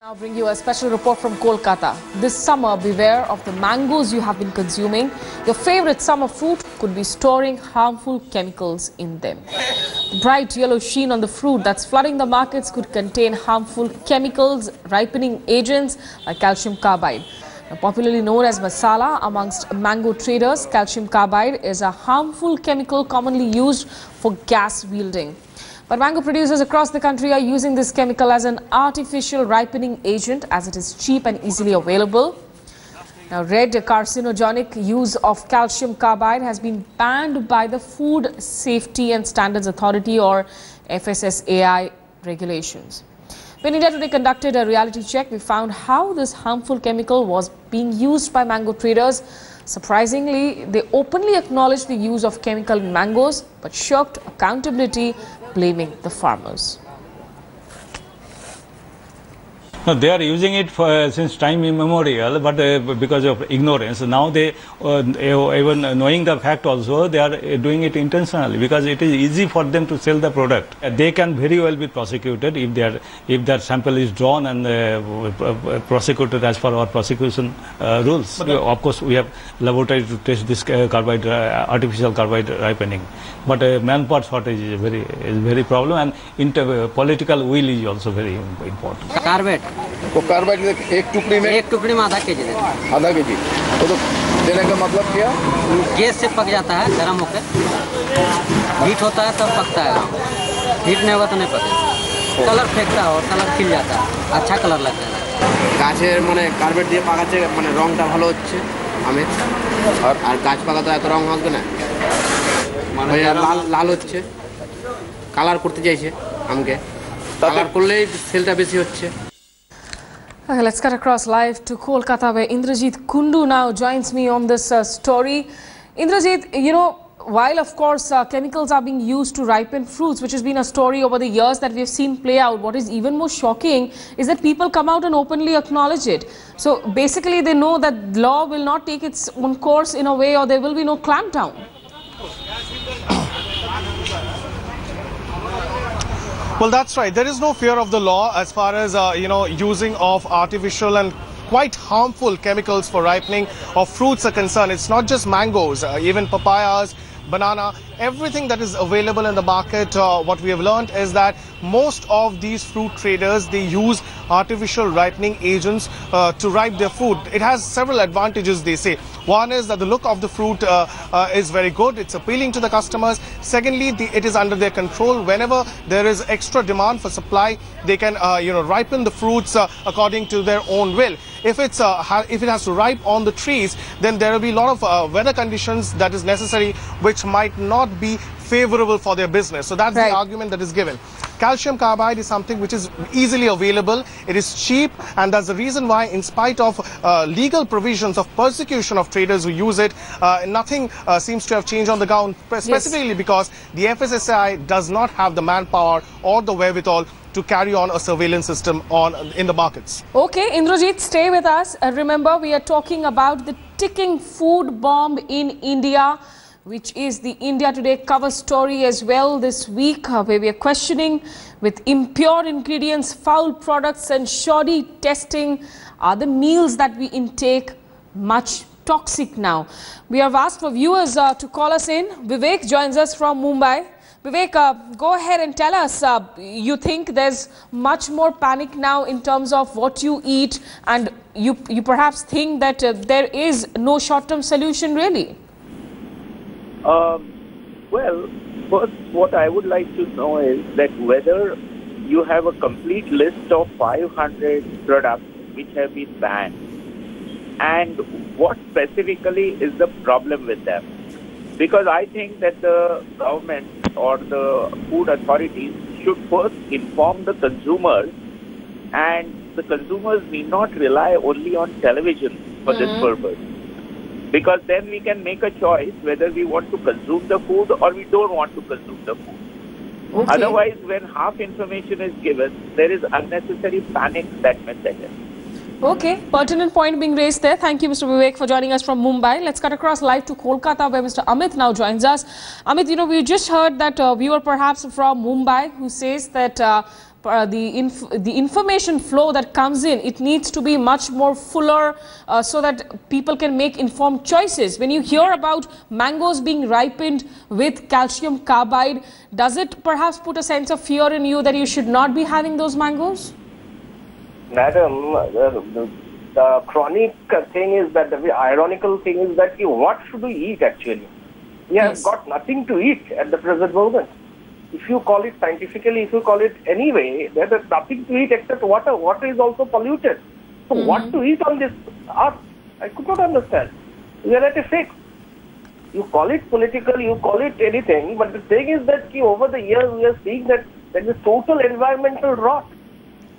Now bring you a special report from Kolkata. This summer, beware of the mangoes you have been consuming. Your favorite summer fruit could be storing harmful chemicals in them. The bright yellow sheen on the fruit that's flooding the markets could contain harmful chemicals, ripening agents like calcium carbide. Now, popularly known as masala amongst mango traders, calcium carbide is a harmful chemical commonly used for gas wielding. But mango producers across the country are using this chemical as an artificial ripening agent as it is cheap and easily available. Now, red carcinogenic use of calcium carbide has been banned by the Food Safety and Standards Authority or FSSAI regulations. When India Today conducted a reality check, we found how this harmful chemical was being used by mango traders. Surprisingly, they openly acknowledged the use of chemical in mangoes, but shirked accountability, blaming the farmers. No, they are using it for, since time immemorial, but because of ignorance, now they, even knowing the fact also, they are doing it intentionally because it is easy for them to sell the product. They can very well be prosecuted if their sample is drawn and prosecuted as per our prosecution rules. Of course, we have laboratory to test this carbide, artificial carbide ripening. But manpower shortage is very problem, and political will is also very important. Carbide वो carbide एक टुकड़ी में आधा KG देते हैं। आधा KG तो देने का मतलब क्या? गैस से पक जाता है, गर्म होकर हीट होता है तब पकता है। हीट नहीं होगा तो नहीं पकेगा। कलर फेंकता है और कलर खिल जाता है, अच्छा कलर लगता है। গাছের মানে কার্বেট দিয়ে পাকাচ্ছে মানে রংটা ভালো হচ্ছে আমের আর গাছ পাকাতে এত রং হবে না মানে লাল লাল হচ্ছে কালার করতে চাইছে আমকে কালার করলেই সেলটা বেশি হচ্ছে। Okay, let's cut across live to Kolkata where Indrajit Kundu now joins me on this story. Indrajit, you know, while of course chemicals are being used to ripen fruits, which has been a story over the years that we have seen play out, what is even more shocking is that people come out and openly acknowledge it. So basically they know that law will not take its own course in a way or there will be no clampdown. Well, that's right. There is no fear of the law as far as, using of artificial and quite harmful chemicals for ripening of fruits are concerned. It's not just mangoes, even papayas, banana, everything that is available in the market. What we have learned is that most of these fruit traders, they use artificial ripening agents to ripe their fruit. It has several advantages, they say. One is that the look of the fruit is very good. It's appealing to the customers. Secondly, it is under their control. Whenever there is extra demand for supply, they can, ripen the fruits according to their own will. If it has to ripe on the trees, then there will be a lot of weather conditions that is necessary, which might not be favorable for their business. So that's right. The argument that is given. Calcium carbide is something which is easily available. It is cheap, and that's the reason why, in spite of legal provisions of persecution of traders who use it, nothing seems to have changed on the ground, specifically because the FSSAI does not have the manpower or the wherewithal to carry on a surveillance system in the markets. Okay, Indrajit, stay with us. Remember, we are talking about the ticking food bomb in India, which is the India Today cover story as well this week, where we are questioning with impure ingredients, foul products and shoddy testing. Are the meals that we intake much toxic now? We have asked for viewers to call us in. Vivek joins us from Mumbai. Vivek, go ahead and tell us, you think there's much more panic now in terms of what you eat, and you perhaps think that there is no short-term solution really? Well, first what I would like to know is that whether you have a complete list of 500 products which have been banned and what specifically is the problem with them. Because I think that the government or the food authorities should first inform the consumers, and the consumers need not rely only on television for this purpose. Because then we can make a choice whether we want to consume the food or we don't want to consume the food. Okay. Otherwise, when half information is given, there is unnecessary panic that may set in. Okay, pertinent point being raised there. Thank you, Mr. Vivek, for joining us from Mumbai. Let's cut across live to Kolkata, where Mr. Amit now joins us. Amit, we just heard that viewer perhaps from Mumbai who says that the information flow that comes in, it needs to be much more fuller so that people can make informed choices. When you hear about mangoes being ripened with calcium carbide, does it perhaps put a sense of fear in you that you should not be having those mangoes? Madam, the chronic thing is that, the ironical thing is that what should we eat actually? We have got nothing to eat at the present moment. If you call it scientifically, if you call it anyway, there is nothing to eat except water. Water is also polluted. So what to eat on this earth? I could not understand. We are at a fix. You call it political, you call it anything, but the thing is that over the years we are seeing that there is a total environmental rot.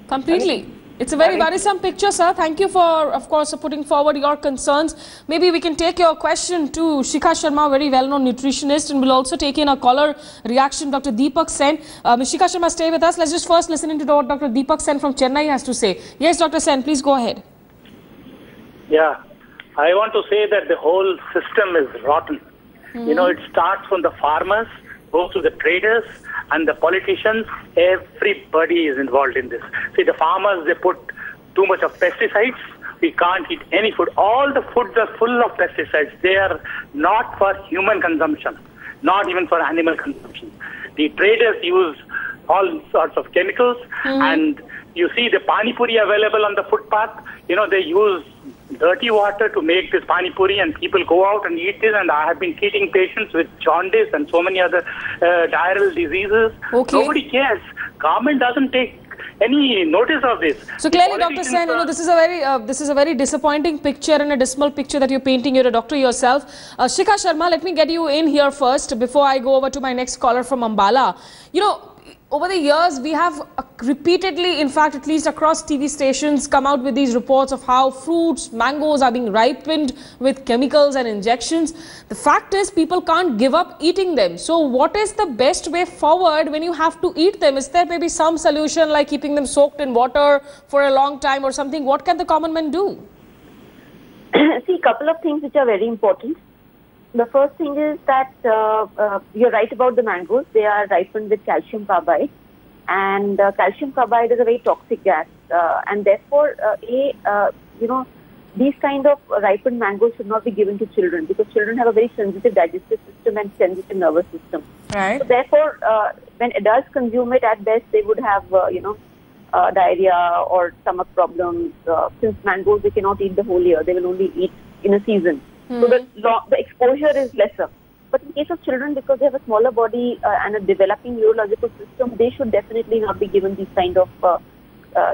Completely. It's a very worrisome picture, sir. Thank you for, of course, putting forward your concerns. Maybe we can take your question to Shikha Sharma, very well-known nutritionist, and we'll also take in a caller reaction, Dr. Deepak Sen. Ms. Shikha Sharma, stay with us. Let's just first listen into what Dr. Deepak Sen from Chennai has to say. Yes, Dr. Sen, please go ahead. Yeah, I want to say that the whole system is rotten. You know, it starts from the farmers, goes to the traders, and the politicians. Everybody is involved in this. See, the farmers, they put too much of pesticides. We can't eat any food. All the foods are full of pesticides. They are not for human consumption, not even for animal consumption. The traders use all sorts of chemicals, and you see the pani puri available on the footpath. You know, they use dirty water to make this pani puri, and people go out and eat this. And I have been treating patients with jaundice and so many other diarrheal diseases. Nobody cares. Government doesn't take any notice of this. So clearly, Dr. Sen, you know, this is a very disappointing picture and a dismal picture that you're painting. You're a doctor yourself. Shikha Sharma, let me get you in here first before I go over to my next caller from Ambala. You know, over the years, we have repeatedly, in fact, at least across TV stations, come out with these reports of how fruits, mangoes are being ripened with chemicals and injections. The fact is, people can't give up eating them. So what is the best way forward when you have to eat them? Is there maybe some solution like keeping them soaked in water for a long time or something? What can the common man do? See, a couple of things which are very important. The first thing is that you're right about the mangoes. They are ripened with calcium carbide, and calcium carbide is a very toxic gas, and therefore, you know, these kind of ripened mangoes should not be given to children, because children have a very sensitive digestive system and sensitive nervous system. Right. So therefore, when adults consume it, at best they would have, you know, diarrhea or stomach problems. Since mangoes they cannot eat the whole year, they will only eat in a season. So the exposure is lesser. But in case of children, because they have a smaller body and a developing neurological system, they should definitely not be given these kind of,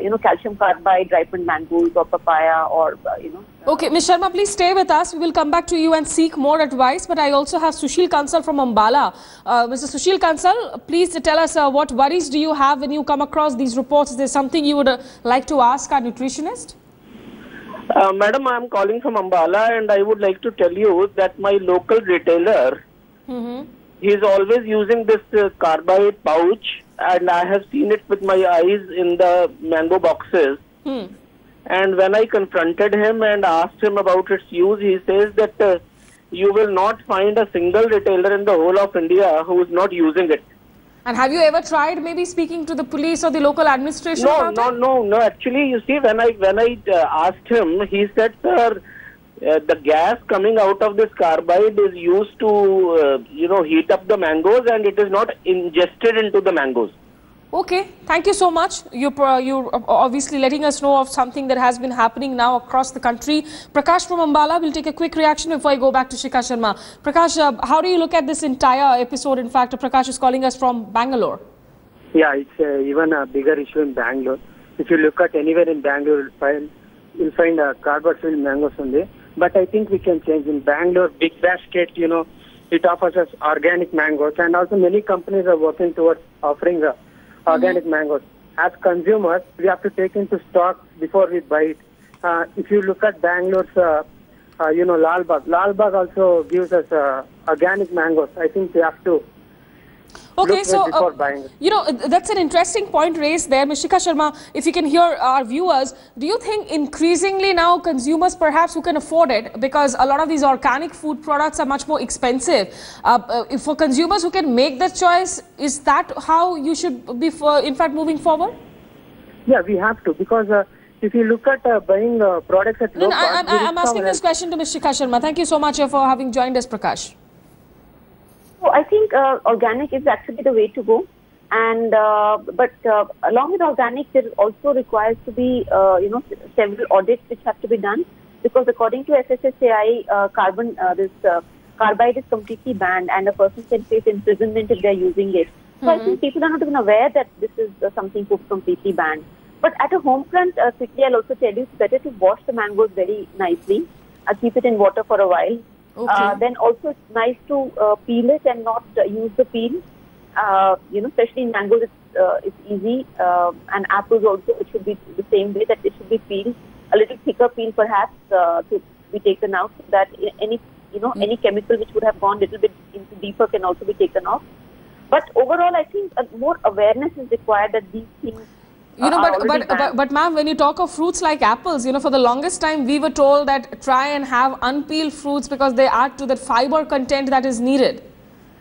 you know, calcium carbide ripened mangoes or papaya or, you know. Okay, Ms. Sharma, please stay with us. We will come back to you and seek more advice. But I also have Sushil Kansal from Ambala. Mr. Sushil Kansal, please tell us what worries do you have when you come across these reports? Is there something you would like to ask our nutritionist? Madam, I am calling from Ambala, and I would like to tell you that my local retailer, he is always using this carbide pouch, and I have seen it with my eyes in the mango boxes. And when I confronted him and asked him about its use, he says that you will not find a single retailer in the whole of India who is not using it. And have you ever tried maybe speaking to the police or the local administration? No. Actually, you see, when I asked him, he said, sir, the gas coming out of this carbide is used to, you know, heat up the mangoes, and it is not ingested into the mangoes. Okay, thank you so much. You're obviously letting us know of something that has been happening now across the country. Prakash from Ambala will take a quick reaction before I go back to Shikha Sharma. Prakash, how do you look at this entire episode? In fact, Prakash is calling us from Bangalore. Yeah, it's even a bigger issue in Bangalore. If you look at anywhere in Bangalore, you'll find carbide-filled mangoes only. But I think we can change. In Bangalore, Big Basket, you know, it offers us organic mangoes, and also many companies are working towards offering organic mangoes. As consumers, we have to take into stock before we buy it. If you look at Bangalore's, you know, Lal Bagh also gives us organic mangoes. I think we have to Okay, so, before buying it. You know, that's an interesting point raised there. Ms. Shikha Sharma, if you can hear our viewers, do you think increasingly now consumers perhaps who can afford it, because a lot of these organic food products are much more expensive, for consumers who can make that choice, is that how you should be, in fact, moving forward? Yeah, we have to, because if you look at buying products at low cost, I'm asking this question to Ms. Shikha Sharma. Thank you so much for having joined us, Prakash. So I think organic is actually the way to go. And but along with organic, there also requires to be several audits which have to be done, because according to FSSAI, carbide is completely banned, and a person can face imprisonment if they are using it. So I think people are not even aware that this is something completely banned. But at a home front, quickly I'll also tell you, it's better to wash the mangoes very nicely. Keep it in water for a while. Okay. Then also it's nice to peel it and not use the peel. Especially in mangoes, it's easy. And apples also, it should be the same way, that it should be peeled. A little thicker peel perhaps to be taken out, so that any chemical which would have gone a little bit into deeper can also be taken off. But overall, I think more awareness is required that these things. But ma'am, when you talk of fruits like apples, for the longest time we were told that try and have unpeeled fruits because they add to that fiber content that is needed.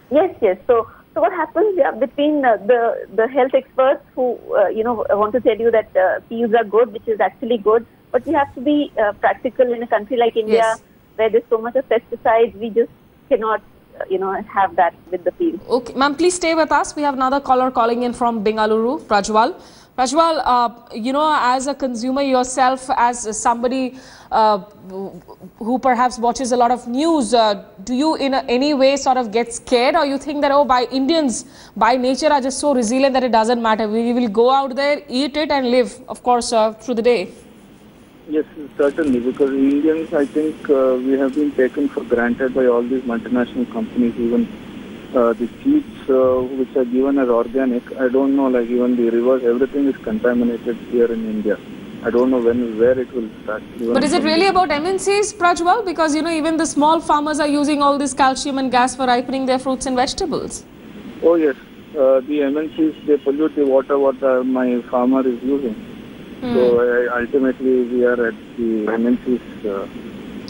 Yes. So what happens between the health experts who want to tell you that peels are good, which is actually good, but we have to be practical in a country like India, where there's so much of pesticides. We just cannot have that with the peel. Okay, ma'am, please stay with us. We have another caller calling in from Bengaluru, Prajwal. Prajwal, as a consumer yourself, as somebody who perhaps watches a lot of news, do you in any way sort of get scared, or you think that, Indians by nature are just so resilient that it doesn't matter? We will go out there, eat it and live, of course, through the day. Yes, certainly, because Indians, I think we have been taken for granted by all these multinational companies, even the seeds which are given as organic. I don't know, like even the rivers, everything is contaminated here in India. I don't know where it will start. But is it really about MNCs, Prajwal? Because, even the small farmers are using all this calcium and gas for ripening their fruits and vegetables. Oh yes, the MNCs, they pollute the water what my farmer is using. So ultimately we are at the MNCs.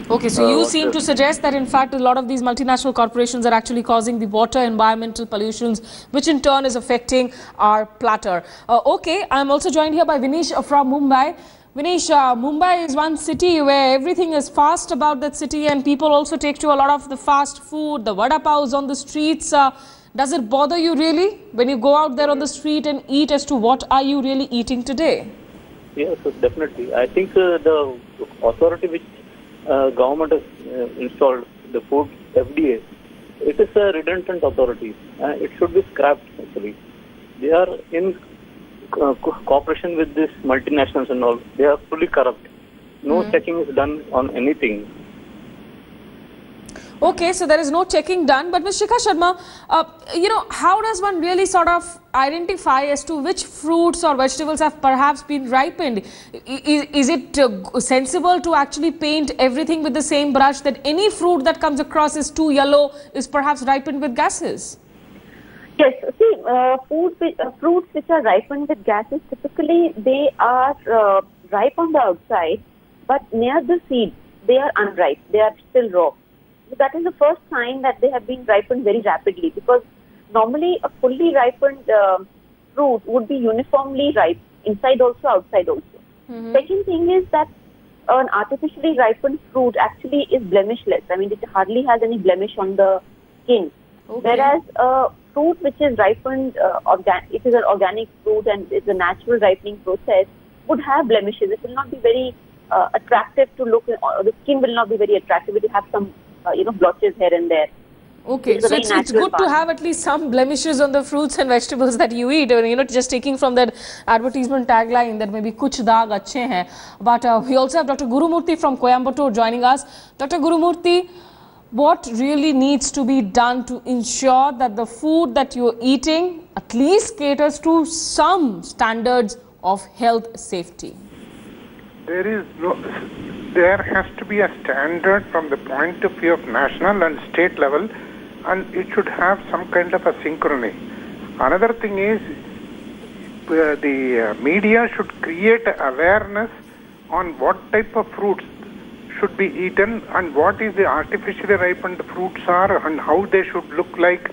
Okay, so you seem to suggest that in fact a lot of these multinational corporations are actually causing the water environmental pollutions, which in turn is affecting our platter. Okay, I'm also joined here by Vinish from Mumbai. Vinish, Mumbai is one city where everything is fast about that city, and people also take to a lot of the fast food, the vada paos on the streets. Does it bother you really when you go out there on the street and eat as to what are you really eating today? Yes, definitely. I think the authority which government has installed, the food FDA, it is a redundant authority. It should be scrapped actually. They are in cooperation with these multinationals and all. They are fully corrupt. No checking is done on anything. Okay, so there is no checking done. But Ms. Shikha Sharma, how does one really sort of identify as to which fruits or vegetables have perhaps been ripened? Is it sensible to actually paint everything with the same brush, that any fruit that comes across is too yellow is perhaps ripened with gases? Yes, see, fruits which are ripened with gases, typically they are ripe on the outside, but near the seed, they are unripe. They are still raw. So that is the first sign that they have been ripened very rapidly, because normally a fully ripened fruit would be uniformly ripe, inside also, outside also. Second thing is that an artificially ripened fruit actually is blemishless. I mean, it hardly has any blemish on the skin. Whereas a fruit which is ripened, it is an organic fruit and it's a natural ripening process, would have blemishes. It will not be very attractive to look, the skin will not be very attractive. It will have some blotches here and there. Okay, so it's good to have at least some blemishes on the fruits and vegetables that you eat. Just taking from that advertisement tagline that maybe kuch daag achhe hain. But we also have Dr. Gurumurthy from Coimbatore joining us. Dr. Gurumurthy, what really needs to be done to ensure that the food that you're eating at least caters to some standards of health safety? There has to be a standard from the point of view of national and state level, and it should have some kind of a synchrony. Another thing is the media should create awareness on what type of fruits should be eaten and what is the artificially ripened fruits are and how they should look like,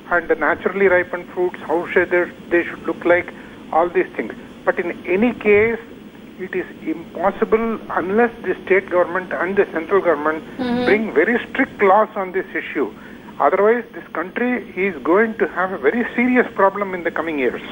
and the naturally ripened fruits, how they should look like, all these things. But in any case, it is impossible unless the state government and the central government bring very strict laws on this issue. Otherwise, this country is going to have a very serious problem in the coming years.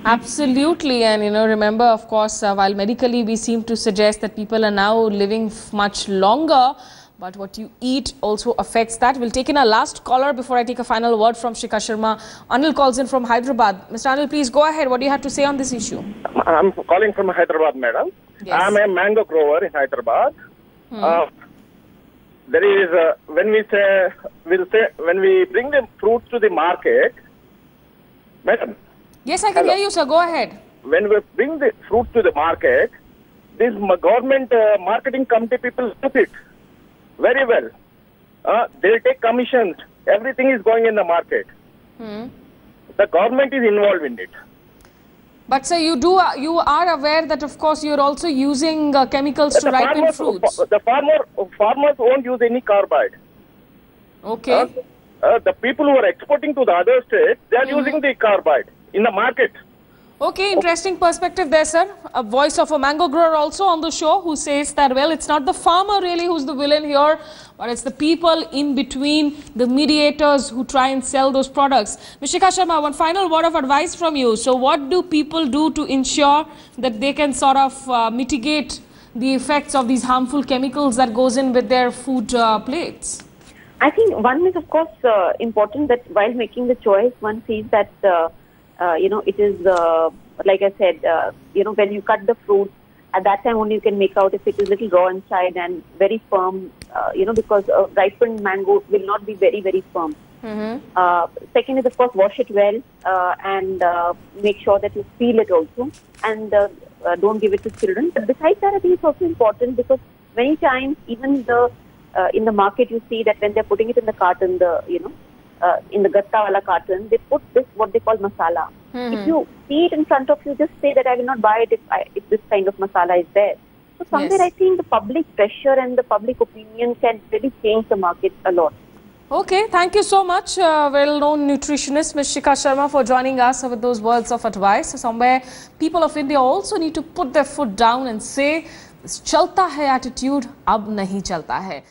Absolutely. And remember, of course, while medically we seem to suggest that people are now living much longer, but what you eat also affects that. We'll take in our last caller before I take a final word from Shikha Sharma. Anil calls in from Hyderabad. Mr. Anil, please go ahead. What do you have to say on this issue? I'm calling from Hyderabad, madam. Yes. I'm a mango grower in Hyderabad. There is when we bring the fruits to the market, madam. Yes, I can hear you, sir. Go ahead. When we bring the fruit to the market, this government marketing committee people look it very well. They'll take commissions. Everything is going in the market. The government is involved in it. But sir, you are aware that of course you're also using chemicals to ripen fruits. The farmers won't use any carbide. Okay. The people who are exporting to the other states, they are using the carbide in the market. Okay, interesting perspective there, sir. A voice of a mango grower also on the show who says that, well, it's not the farmer really who's the villain here, but it's the people in between, the mediators who try and sell those products. Ms. Shikha Sharma, one final word of advice from you. So what do people do to ensure that they can sort of mitigate the effects of these harmful chemicals that goes in with their food plates? I think one is, of course, important that while making the choice, one sees that it is, like I said, when you cut the fruit, at that time only you can make out if it is little raw inside and very firm, because ripened mango will not be very, very firm. Second is, of course, wash it well and make sure that you peel it also, and don't give it to children. But besides that, I think it's also important because many times, even in the market, you see that when they're putting it in the carton, in the gatta wala carton, they put this what they call masala. If you see it in front of you, just say that I will not buy it if this kind of masala is there. So somewhere I think the public pressure and the public opinion can really change the market a lot. Okay, thank you so much, well-known nutritionist Ms. Shikha Sharma, for joining us with those words of advice. So somewhere people of India also need to put their foot down and say, this chalta hai attitude, ab nahi chalta hai.